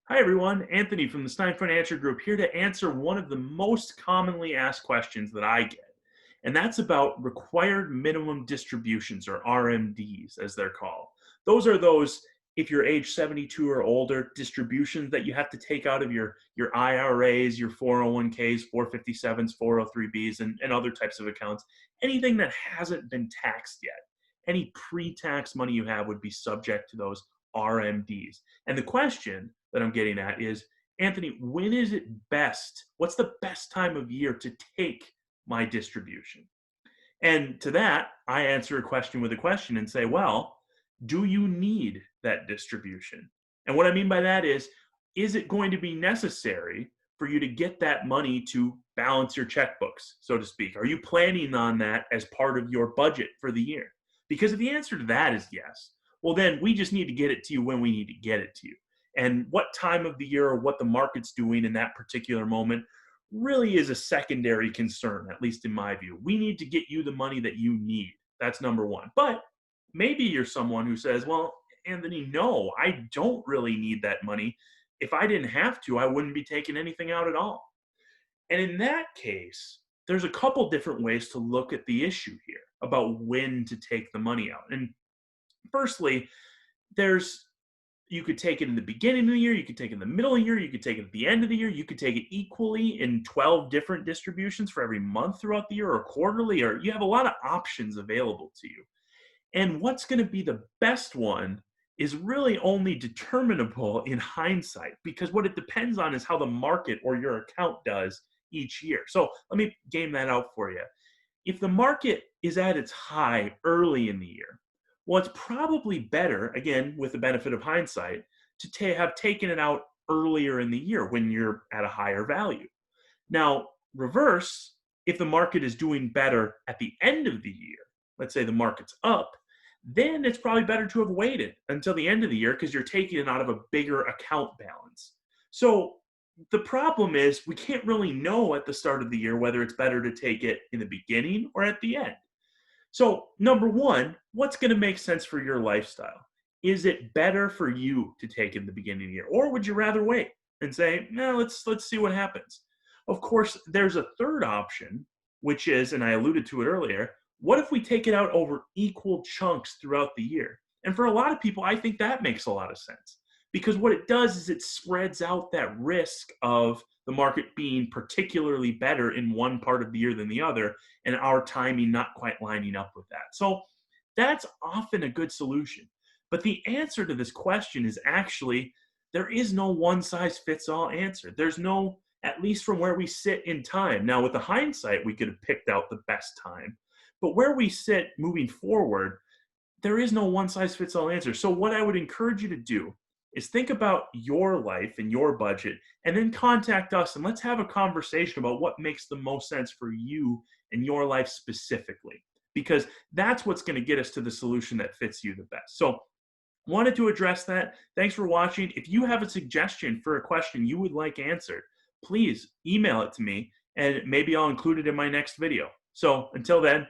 Hi everyone, Anthony from the Stein Financial Group here to answer one of the most commonly asked questions that I get. And that's about required minimum distributions, or RMDs as they're called. Those are those, if you're age 72 or older, distributions that you have to take out of your IRAs, your 401ks, 457s, 403bs, and other types of accounts. Anything that hasn't been taxed yet. Any pre-tax money you have would be subject to those RMDs. And the question that I'm getting at is, Anthony, when is it best? What's the best time of year to take my distribution? And to that, I answer a question with a question and say, well, do you need that distribution? And what I mean by that is it going to be necessary for you to get that money to balance your checkbooks, so to speak? Are you planning on that as part of your budget for the year? Because if the answer to that is yes, well, then we just need to get it to you when we need to get it to you. And what time of the year or what the market's doing in that particular moment really is a secondary concern, at least in my view. We need to get you the money that you need. That's number one. But maybe you're someone who says, well, Anthony, no, I don't really need that money. If I didn't have to, I wouldn't be taking anything out at all. And in that case, there's a couple different ways to look at the issue here about when to take the money out. And firstly, you could take it in the beginning of the year, you could take it in the middle of the year, you could take it at the end of the year, you could take it equally in 12 different distributions for every month throughout the year, or quarterly, or you have a lot of options available to you. And what's going to be the best one is really only determinable in hindsight, because what it depends on is how the market or your account does each year. So let me game that out for you. If the market is at its high early in the year, well, it's probably better, again, with the benefit of hindsight, to have taken it out earlier in the year when you're at a higher value. Now, reverse, if the market is doing better at the end of the year, let's say the market's up, then it's probably better to have waited until the end of the year because you're taking it out of a bigger account balance. So the problem is we can't really know at the start of the year whether it's better to take it in the beginning or at the end. So number one, what's going to make sense for your lifestyle? Is it better for you to take it in the beginning of the year? Or would you rather wait and say, no, let's see what happens? Of course, there's a third option, which is, and I alluded to it earlier, what if we take it out over equal chunks throughout the year? And for a lot of people, I think that makes a lot of sense. Because what it does is it spreads out that risk of the market being particularly better in one part of the year than the other, and our timing not quite lining up with that. So that's often a good solution. But the answer to this question is actually, there is no one size fits all answer. There's no, at least from where we sit in time. Now, with the hindsight, we could have picked out the best time. But where we sit moving forward, there is no one size fits all answer. So what I would encourage you to do is think about your life and your budget, and then contact us and let's have a conversation about what makes the most sense for you and your life specifically, because that's what's going to get us to the solution that fits you the best. So wanted to address that. Thanks for watching. If you have a suggestion for a question you would like answered, please email it to me and maybe I'll include it in my next video. So until then,